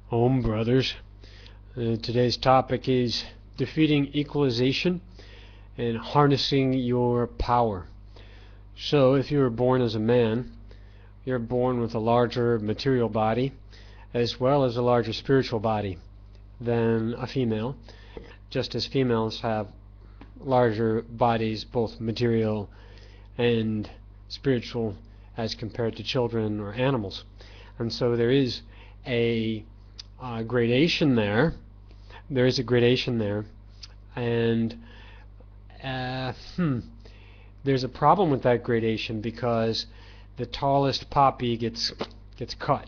Home, brothers. Today's topic is defeating equalization and harnessing your power. So, if you were born as a man, you're born with a larger material body as well as a larger spiritual body than a female, just as females have larger bodies, both material and spiritual, as compared to children or animals. And so there is a gradation there. There is a gradation there, and there's a problem with that gradation because the tallest poppy gets cut.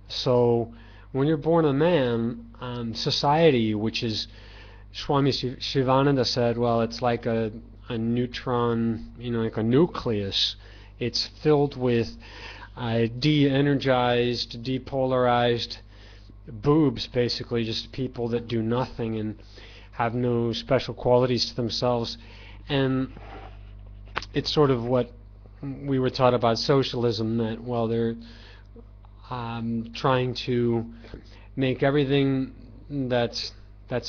So when you're born a man, society, which is Swami Shivananda said, well, it's like a neutron, like a nucleus. It's filled with de-energized, depolarized boobs, basically, just people that do nothing and have no special qualities to themselves. And it's sort of what we were taught about socialism, that, well, they're trying to make everything that's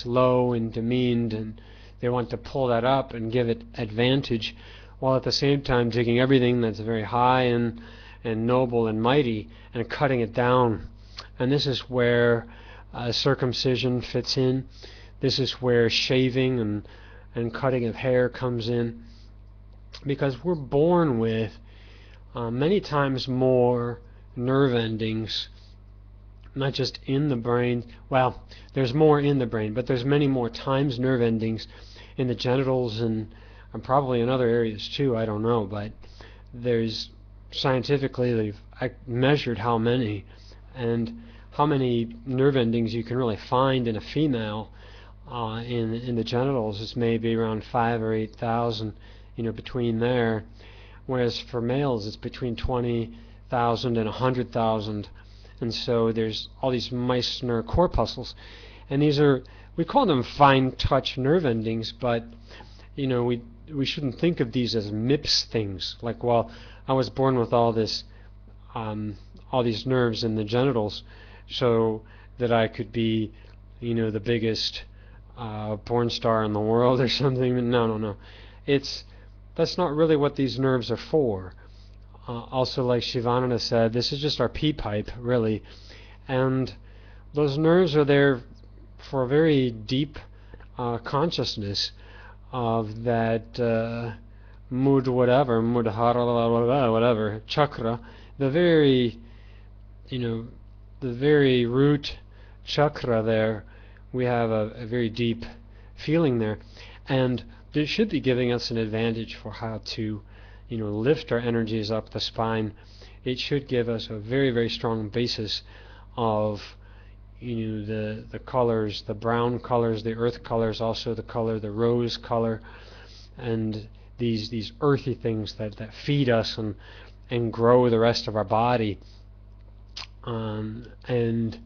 low and demeaned, and they want to pull that up and give it advantage, while at the same time taking everything that's very high and noble and mighty and cutting it down. And this is where circumcision fits in. This is where shaving and cutting of hair comes in, because we're born with many times more nerve endings, not just in the brain. Well, there's more in the brain, but there's many more times nerve endings in the genitals and probably in other areas too. I don't know, but there's scientifically they've measured how many, and how many nerve endings you can really find in a female in the genitals is maybe around 5,000 or 8,000, between there, whereas for males it's between 20,000 and 100,000. And so there's all these Meissner corpuscles, and we call them fine touch nerve endings, but we shouldn't think of these as MIPS things, like, well, I was born with all these nerves in the genitals so that I could be the biggest porn star in the world or something. No, that's not really what these nerves are for. Also, like Shivananda said, this is just our pee pipe, really, and those nerves are there for a very deep consciousness of that mudhara, whatever, chakra, the very root chakra there. We have a very deep feeling there, and this should be giving us an advantage for how to lift our energies up the spine. It should give us a very, very strong basis of the colors, the brown colors, the earth colors, also the rose color, and these earthy things that feed us and grow the rest of our body. And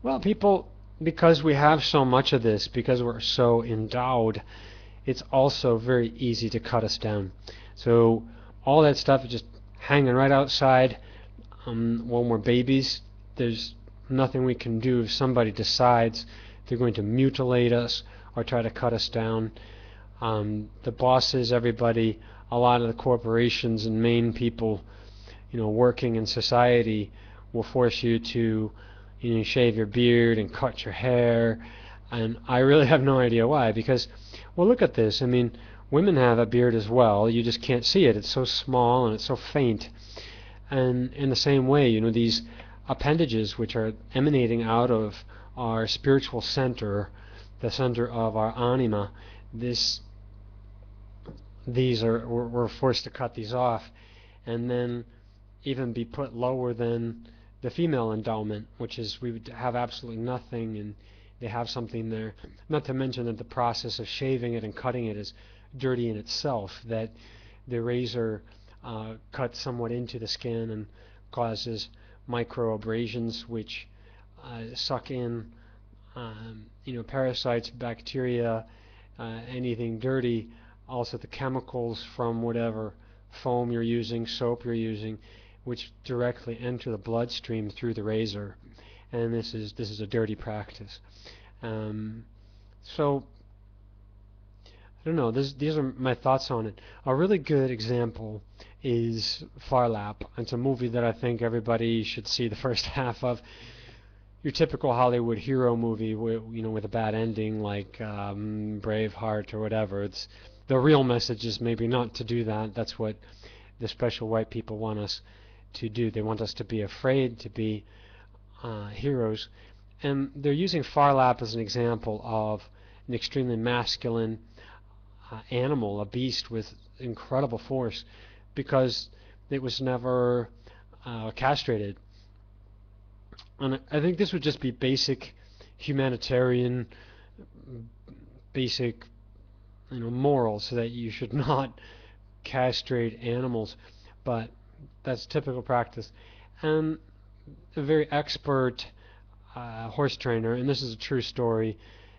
well, people, because we have so much of this, because we're so endowed, it's also very easy to cut us down. So all that stuff is just hanging right outside. When we're babies, there's nothing we can do if somebody decides they're going to mutilate us or try to cut us down. The bosses, everybody, a lot of the corporations and main people, working in society will force you to, shave your beard and cut your hair. And I really have no idea why, because, well, look at this. I mean, women have a beard as well. You just can't see it. It's so small and it's so faint. And in the same way, these appendages which are emanating out of our spiritual center, the center of our anima, we're forced to cut these off, and then even be put lower than the female endowment, which is we would have absolutely nothing, and they have something there. Not to mention that the process of shaving it and cutting it is dirty in itself, that the razor cuts somewhat into the skin and causes microabrasions which suck in parasites, bacteria, anything dirty, also the chemicals from whatever foam you're using, soap you're using, which directly enter the bloodstream through the razor. and this is a dirty practice. So I don't know. These are my thoughts on it. A really good example is Farlap. It's a movie that I think everybody should see the first half of. Your typical Hollywood hero movie, with a bad ending, like Braveheart or whatever. It's the real message is maybe not to do that. That's what the special white people want us to do. They want us to be afraid to be heroes, and they're using Farlap as an example of an extremely masculine animal, a beast with incredible force, because it was never castrated. And I think this would just be basic humanitarian, basic, morals, so that you should not castrate animals. But that's typical practice. And a very expert horse trainer, and this is a true story,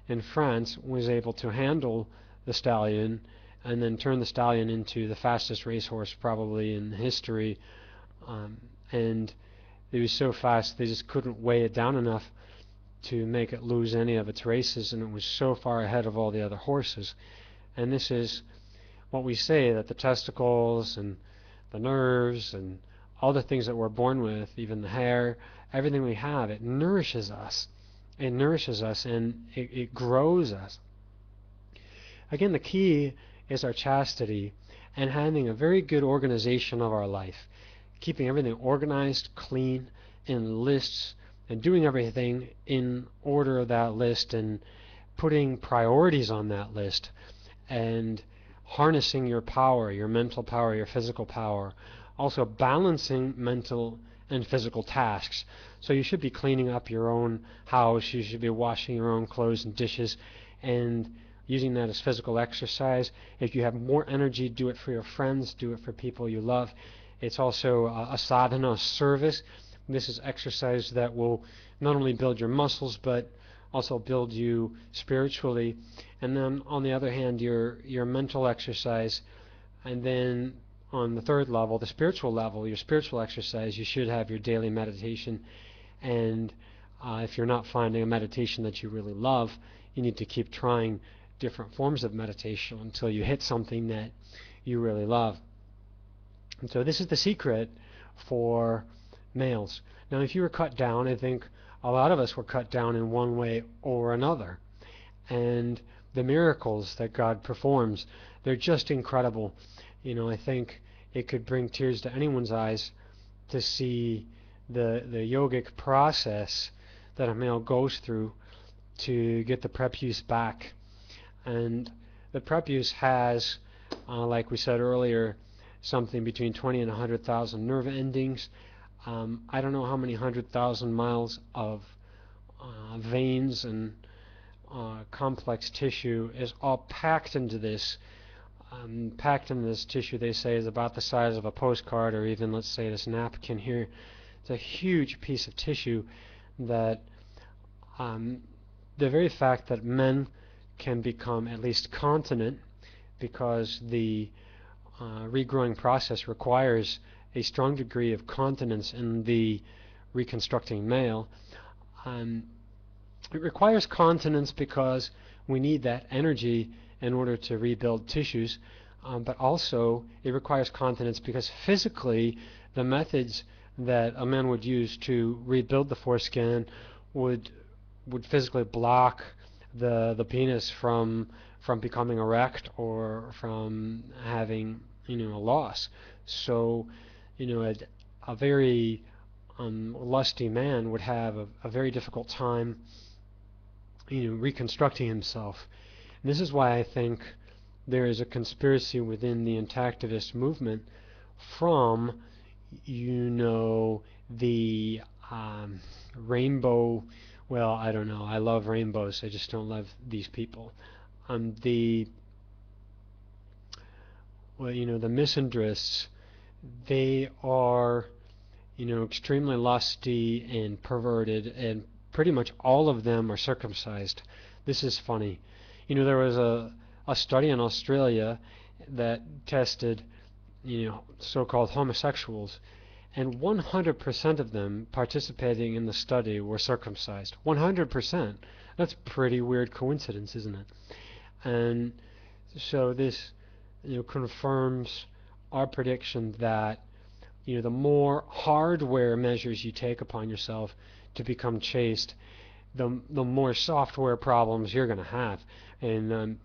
in France, was able to handle the stallion and then turn the stallion into the fastest racehorse probably in history. And it was so fast they just couldn't weigh it down enough to make it lose any of its races, and it was so far ahead of all the other horses. And this is what we say, that the testicles and the nerves and all the things that we're born with, even the hair, everything we have, it nourishes us. It nourishes us, and it grows us. Again, the key is our chastity and having a very good organization of our life, keeping everything organized, clean, in lists, and doing everything in order of that list, and putting priorities on that list, and harnessing your power, your mental power, your physical power. Also balancing mental and physical tasks. So you should be cleaning up your own house, you should be washing your own clothes and dishes, and using that as physical exercise. If you have more energy, do it for your friends, do it for people you love. It's also a sadhana, service. This is exercise that will not only build your muscles, but also build you spiritually. And then on the other hand, your mental exercise. And then on the third level, the spiritual level, your spiritual exercise, you should have your daily meditation. And if you're not finding a meditation that you really love, you need to keep trying different forms of meditation until you hit something that you really love. And so this is the secret for males. Now, if you were cut down, I think a lot of us were cut down in one way or another. And the miracles that God performs, they're just incredible. I think it could bring tears to anyone's eyes to see the yogic process that a male goes through to get the prepuce back. And the prepuce has, like we said earlier, something between 20 and 100,000 nerve endings. I don't know how many 100,000 miles of veins and complex tissue is all packed into this. Packed in this tissue, they say, is about the size of a postcard, or even, let's say, this napkin here. It's a huge piece of tissue that the very fact that men can become at least continent, because the regrowing process requires a strong degree of continence in the reconstructing male. It requires continence because we need that energy in order to rebuild tissues, but also it requires continence because physically the methods that a man would use to rebuild the foreskin would physically block the penis from becoming erect or from having a loss. So a very lusty man would have a very difficult time reconstructing himself. And this is why I think there is a conspiracy within the intactivist movement from the rainbow. Well, I don't know. I love rainbows. I just don't love these people. The misandrists, they are, extremely lusty and perverted, and pretty much all of them are circumcised. This is funny. There was a study in Australia that tested, so-called homosexuals, and 100% of them participating in the study were circumcised. 100%. That's a pretty weird coincidence, isn't it? And so this, confirms our prediction that, the more hardware measures you take upon yourself to become chaste, the more software problems you're going to have. And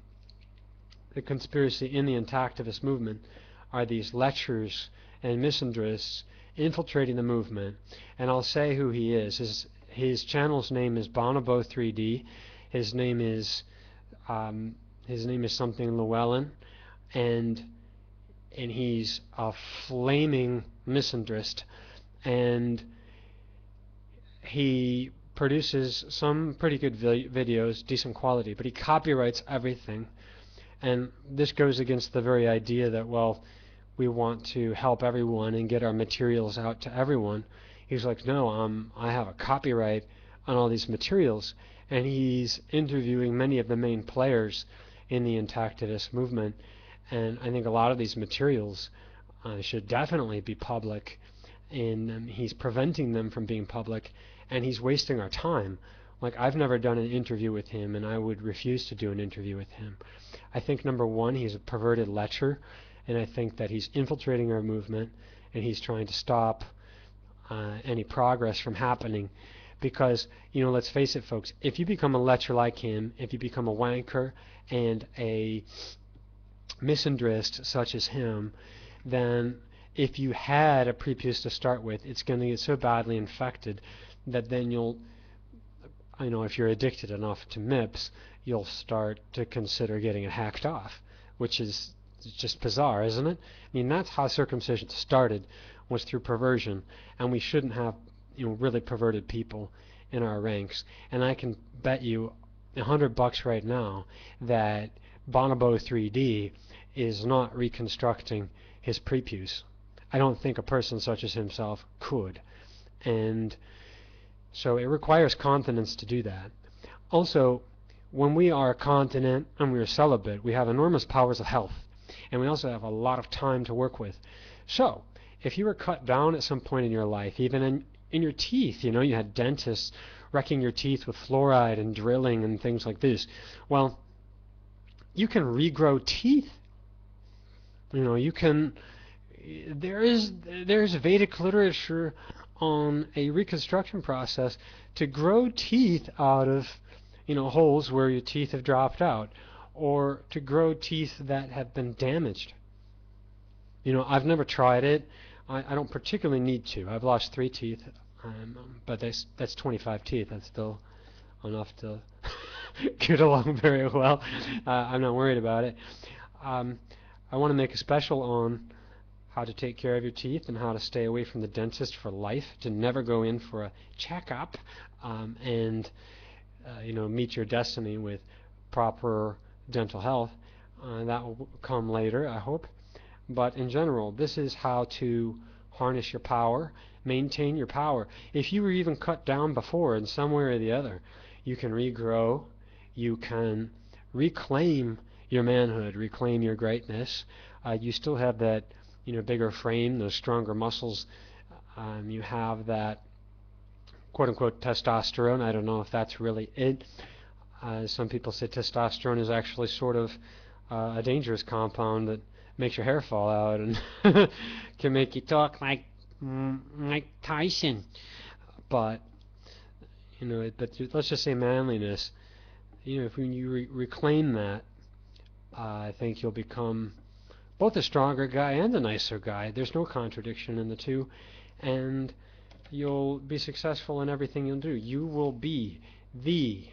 the conspiracy in the intactivist movement are these lecturers and misandrists infiltrating the movement. And I'll say who he is. His channel's name is Bonobo3D. His name is something Llewellyn, and he's a flaming misandrist, and he produces some pretty good videos, decent quality, but he copyrights everything. And this goes against the very idea that, well, we want to help everyone and get our materials out to everyone. He's like, no, I have a copyright on all these materials. And he's interviewing many of the main players in the intactivist movement. And I think a lot of these materials should definitely be public. And he's preventing them from being public. And he's wasting our time. Like, I've never done an interview with him, and I would refuse to do an interview with him. I think, number one, he's a perverted lecher, and I think that he's infiltrating our movement, and he's trying to stop any progress from happening. Because, let's face it, folks, if you become a lecher like him, if you become a wanker and a misandrist such as him, then if you had a prepuce to start with, it's going to get so badly infected that then you'll, if you're addicted enough to MIPS, you'll start to consider getting it hacked off, which is just bizarre, isn't it? I mean, that's how circumcision started, was through perversion, and we shouldn't have, really perverted people in our ranks. And I can bet you $100 right now that Bonobo 3D is not reconstructing his prepuce. I don't think a person such as himself could. And so it requires continence to do that. Also, when we are continent and we are celibate, we have enormous powers of health, and we also have a lot of time to work with. So, if you were cut down at some point in your life, even in your teeth, you had dentists wrecking your teeth with fluoride and drilling and things like this, well, you can regrow teeth. You can. There's Vedic literature on a reconstruction process to grow teeth out of holes where your teeth have dropped out, or to grow teeth that have been damaged. I've never tried it. I don't particularly need to. I've lost 3 teeth, but that's 25 teeth. That's still enough to get along very well. I'm not worried about it. I want to make a special on how to take care of your teeth and how to stay away from the dentist for life, to never go in for a checkup, and meet your destiny with proper dental health. That will come later, I hope. But in general, this is how to harness your power, maintain your power. If you were even cut down before in some way or the other, you can regrow, you can reclaim your manhood, reclaim your greatness. You still have that bigger frame, those stronger muscles. You have that quote-unquote testosterone. I don't know if that's really it. Some people say testosterone is actually sort of a dangerous compound that makes your hair fall out and can make you talk like Mike Tyson. But let's just say manliness. If you reclaim that, I think you'll become both a stronger guy and a nicer guy. There's no contradiction in the two, and you'll be successful in everything you'll do. You will be the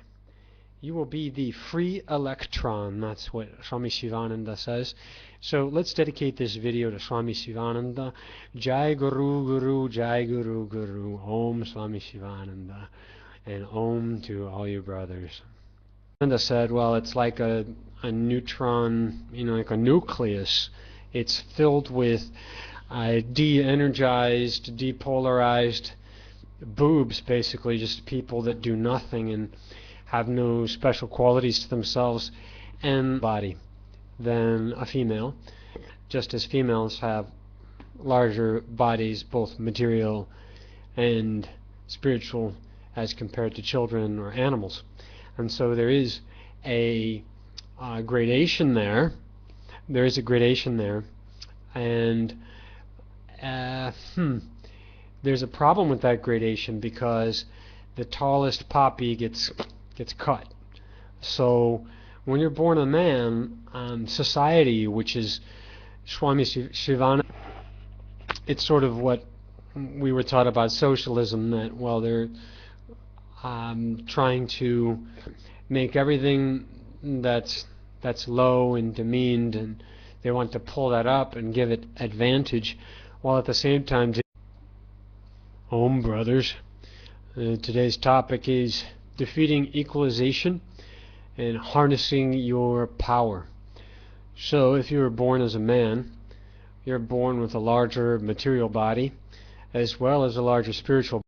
free electron. That's what Swami Shivananda says. So let's dedicate this video to Swami Shivananda. Jai Guru Guru, Jai Guru Guru, Om Swami Shivananda, and Om to all you brothers. Shivananda said, well, it's like a neutron, like a nucleus. It's filled with de-energized, depolarized boobs, basically, just people that do nothing and have no special qualities to themselves and body than a female, just as females have larger bodies, both material and spiritual, as compared to children or animals. And so there is a gradation there. There is a gradation there, and there's a problem with that gradation because the tallest poppy gets cut. So when you're born a man, society, which is Swami Shivananda, it's sort of what we were taught about socialism, that, well, they're trying to make everything that's low and demeaned, and they want to pull that up and give it advantage, while at the same time, Om brothers, today's topic is defeating equalization and harnessing your power. So if you were born as a man, you're born with a larger material body as well as a larger spiritual